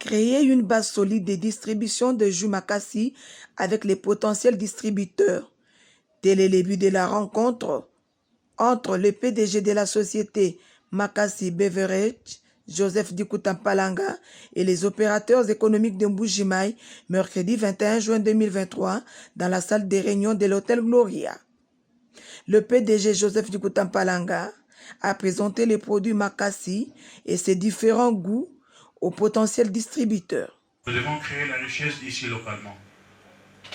Créer une base solide de distribution de jus Makassi avec les potentiels distributeurs. Tel est le but de la rencontre entre le PDG de la société Makassi Beverage, Joseph Dikutampalanga, et les opérateurs économiques de Mbujimaï, mercredi 21 juin 2023, dans la salle des réunions de l'hôtel Gloria. Le PDG Joseph Dikutampalanga a présenté les produits Makassi et ses différents goûts aux potentiels distributeurs. Nous devons créer la richesse ici localement.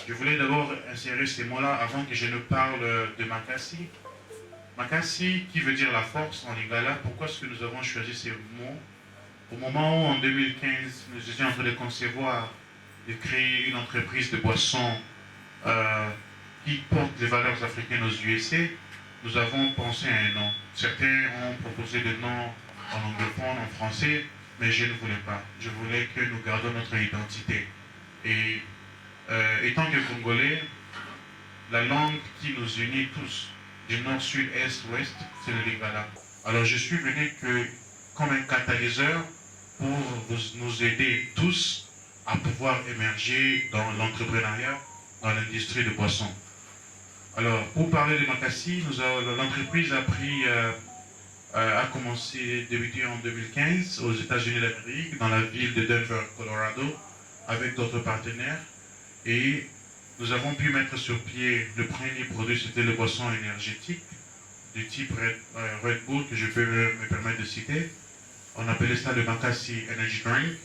Je voulais d'abord insérer ces mots-là avant que je ne parle de Makassi. Makassi, qui veut dire la force en lingala. Pourquoi est-ce que nous avons choisi ces mots? Au moment où, en 2015, nous étions en train de concevoir, de créer une entreprise de boissons qui porte les valeurs africaines aux USA, nous avons pensé à un nom. Certains ont proposé des noms en anglophone, en français, mais je ne voulais pas. Je voulais que nous gardions notre identité. Et étant que Congolais, la langue qui nous unit tous, du nord, sud, est, ouest, c'est le lingala. Alors je suis venu comme un catalyseur pour nous aider tous à pouvoir émerger dans l'entrepreneuriat, dans l'industrie de boissons. Alors, pour parler de Makassi, l'entreprise a débuté en 2015 aux États-Unis d'Amérique, dans la ville de Denver, Colorado, avec d'autres partenaires. Et nous avons pu mettre sur pied le premier produit, c'était le boisson énergétique du type Red Bull, que je peux me permettre de citer. On appelait ça le Makassi Energy Drink.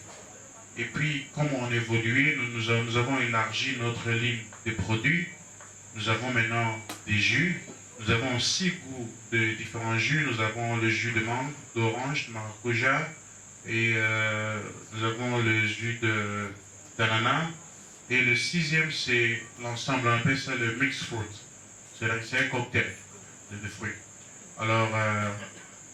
Et puis, comme on évoluait, nous avons élargi notre ligne de produits. Nous avons maintenant des jus. Nous avons 6 goûts de différents jus. Nous avons le jus de mangue, d'orange, de maracuja. Et nous avons le jus d'ananas. Et le 6e, c'est l'ensemble, on appelle ça le mixed fruit. C'est un cocktail de fruits. Alors,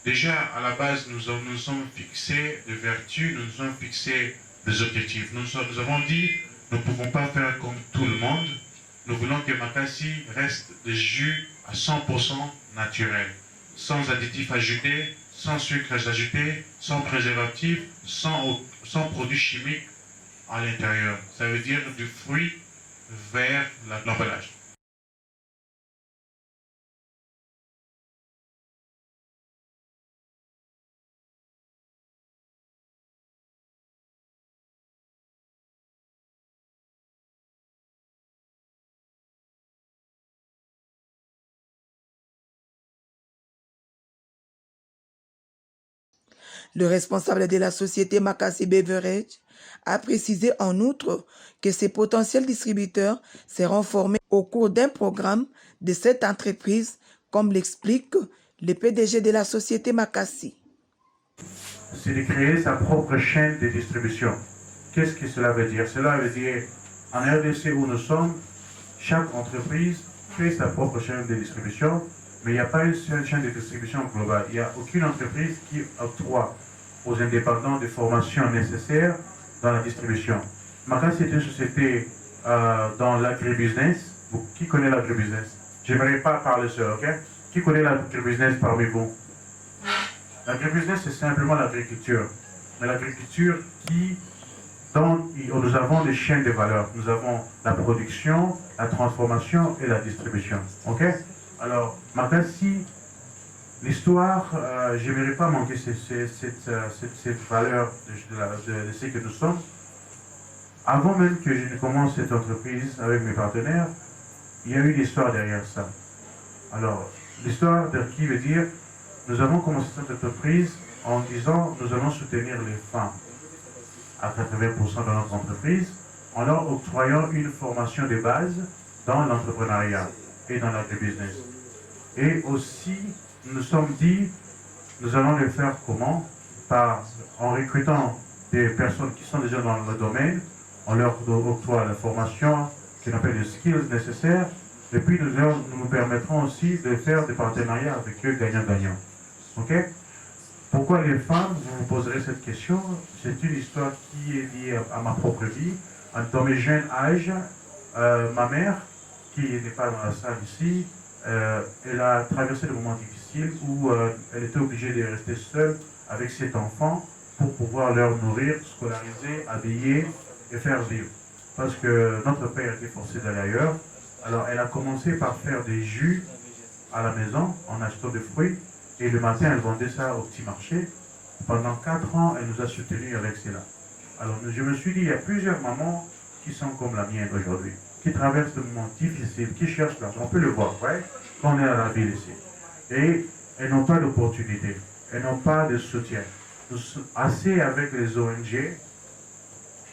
déjà, à la base, nous sommes fixés des vertus, nous nous sommes fixés des objectifs. Nous avons dit, nous ne pouvons pas faire comme tout le monde. Nous voulons que Makassi reste des jus à 100% naturels, sans additifs ajoutés, sans sucre ajouté, sans préservatifs, sans produits chimiques à l'intérieur. Ça veut dire du fruit vers l'emballage. Le responsable de la société Makassi Beverage a précisé en outre que ces potentiels distributeurs seront formés au cours d'un programme de cette entreprise, comme l'explique le PDG de la société Makassi. C'est de créer sa propre chaîne de distribution. Qu'est-ce que cela veut dire? Cela veut dire, en RDC où nous sommes, chaque entreprise crée sa propre chaîne de distribution, mais il n'y a pas une seule chaîne de distribution globale. Il n'y a aucune entreprise qui octroie aux indépendants des formations nécessaires dans la distribution. Makassi est une société dans l'agribusiness. Qui connaît l'agribusiness? J'aimerais pas parler ça, ok? Qui connaît l'agribusiness parmi vous? L'agribusiness, c'est simplement l'agriculture. Mais l'agriculture nous avons des chaînes de valeur. Nous avons la production, la transformation et la distribution. Ok? Alors, Makassi, l'histoire, je n'aimerais pas manquer cette valeur de ce que nous sommes. Avant même que je ne commence cette entreprise avec mes partenaires, il y a eu l'histoire derrière ça. Alors, l'histoire qui veut dire, nous avons commencé cette entreprise en disant, nous allons soutenir les femmes à 80% de notre entreprise, en leur octroyant une formation de base dans l'entrepreneuriat et dans l'agribusiness. Et aussi, nous nous sommes dit, nous allons le faire comment? En recrutant des personnes qui sont déjà dans le domaine, on leur octroie la formation qu'on appelle les skills nécessaires, et puis nous permettrons aussi de faire des partenariats avec eux gagnant-gagnant. Ok? Pourquoi les femmes? Vous vous poserez cette question. C'est une histoire qui est liée à ma propre vie. Dans mes jeunes âges, ma mère, qui n'est pas dans la salle ici, elle a traversé des moments difficiles où elle était obligée de rester seule avec cet enfant pour pouvoir leur nourrir, scolariser, habiller et faire vivre. Parce que notre père était forcé d'aller ailleurs. Alors elle a commencé par faire des jus à la maison en achetant des fruits. Et le matin, elle vendait ça au petit marché. Pendant 4 ans, elle nous a soutenus avec cela. Alors je me suis dit, il y a plusieurs mamans qui sont comme la mienne aujourd'hui, qui traversent des moments difficiles, qui cherchent l'argent. On peut le voir, ouais, quand on est à la ville ici. Et elles n'ont pas d'opportunité, elles n'ont pas de soutien. Nous sommes assez avec les ONG,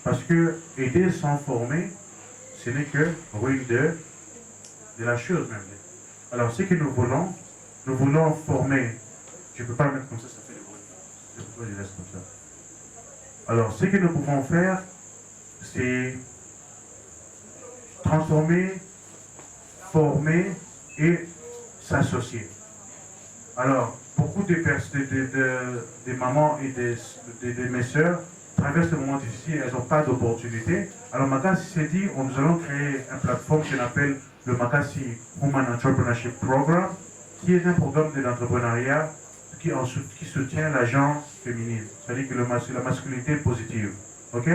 parce que aider sans former, ce n'est que ruine de la chose même. Alors ce que nous voulons former. Je ne peux pas le mettre comme ça fait du bruit. C'est pourquoi je laisse comme ça. Alors ce que nous pouvons faire, c'est transformer, former et s'associer. Alors, beaucoup de mamans et de mes sœurs traversent des moments difficiles, elles n'ont pas d'opportunité. Alors, Makassi s'est dit, nous allons créer une plateforme qu'on appelle le Makassi Human Entrepreneurship Program, qui est un programme de l'entrepreneuriat qui soutient la genre féminine, c'est-à-dire que la masculinité positive. Ok?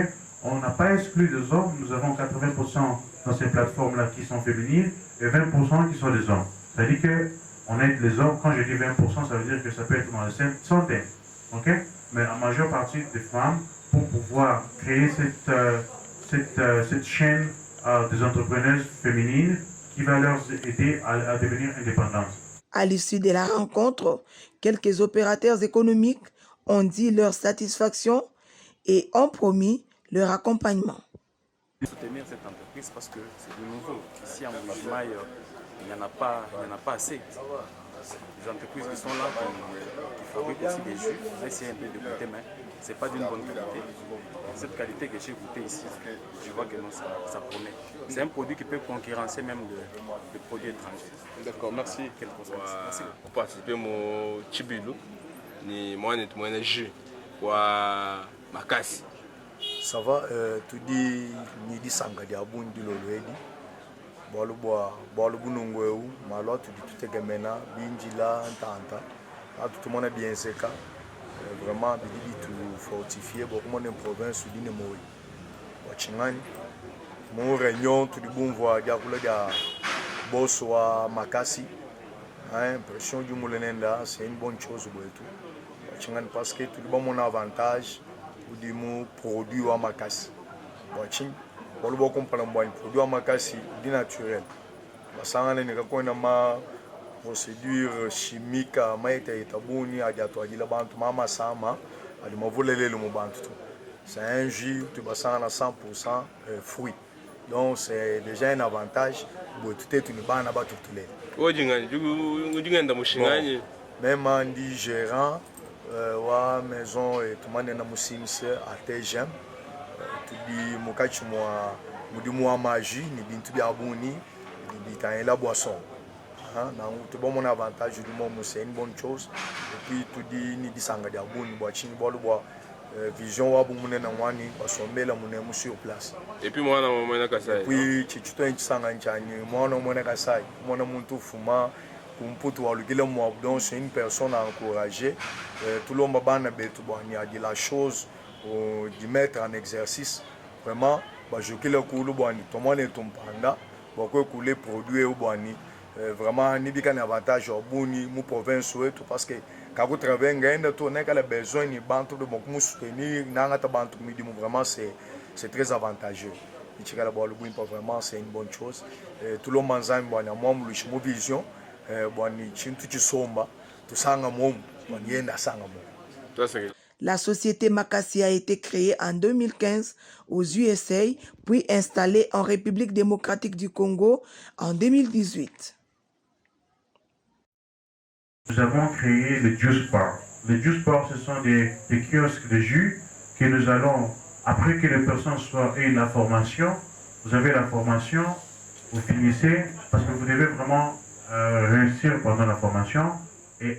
On n'a pas exclu des hommes, nous avons 80% dans ces plateformes-là qui sont féminines et 20% qui sont des hommes. C'est-à-dire qu'on aide les hommes, quand je dis 20%, ça veut dire que ça peut être dans les centaines. Ok? Mais la majeure partie des femmes, pour pouvoir créer cette chaîne des entrepreneuses féminines qui va leur aider à devenir indépendantes. À l'issue de la rencontre, quelques opérateurs économiques ont dit leur satisfaction et ont promis leur accompagnement. Soutenir cette entreprise parce que c'est de nouveau. Ici en Mbujimaï, il n'y en a pas assez. Les entreprises qui sont là, qui fabriquent aussi des jus, j'ai un peu de goûter, mais ce n'est pas d'une bonne qualité. Cette qualité que j'ai goûtée ici, je vois que non, ça promet. C'est un produit qui peut concurrencer même le produit étranger. D'accord, merci. Merci. Pour participer au Chibilu, ni moi ni jus wa Makassi. Ça va, tu dis ni di sanga di abun di lolwedi. Bolu bunungweu, malo tu di tout gamena, binjila ntanta. Tout le monde est bien seka. Vraiment bidi tu fortifier beaucoup mon province di ne moi. Wachingani. Mon réunion tu di bon voix dia kula dia boss wa Makassi. Impression du Moulenenda, c'est une bonne chose pour tout. Wachingani parce que tu di bon mon avantage. Di mu produit wa Makassi. Watching bolu bo comprendre bon produit wa Makassi di naturel. Basanga ne ka na ma procédure chimique ma été tabuni adiato adila bantu mama sama ali mavolele le mu bantu. C'est un jus tu basanga na 100% fruits. Donc c'est déjà un avantage pour tout être une bana ba tutule. Ojinganda mushinganye. Même en dit gérant wa maison et tout le monde na musimise artisan tu di mukachi mwa mudi mwa magie ni bintu bya buni ni bitanye la boisson na tout bon mon avantage du monde c'est une bonne chose et puis tu di ni disanga dia buni bo chini bo vision wa bu munena wani basombela munemu sur place Et puis moi na kasai. puis chichuto ntsanga nchani mwana kasai mwana muntu fuma donc c'est une personne à encourager. Tout le monde a dit la chose, de mettre en exercice. Vraiment, je suis le coup, tout le monde est un panda, beaucoup de produits vraiment, il y a un avantage au bout province parce que quand vous travaillez, vous avez besoin de soutenir, vraiment c'est très avantageux. Vraiment, c'est une bonne chose. Tout le monde a une vision. La société Makassi a été créée en 2015 aux USA, puis installée en République démocratique du Congo en 2018. Nous avons créé le Juice Bar. Le Juice Bar, ce sont des kiosques de jus que nous allons, après que les personnes aient la formation, vous avez la formation, vous finissez, parce que vous devez vraiment réussir pendant la formation et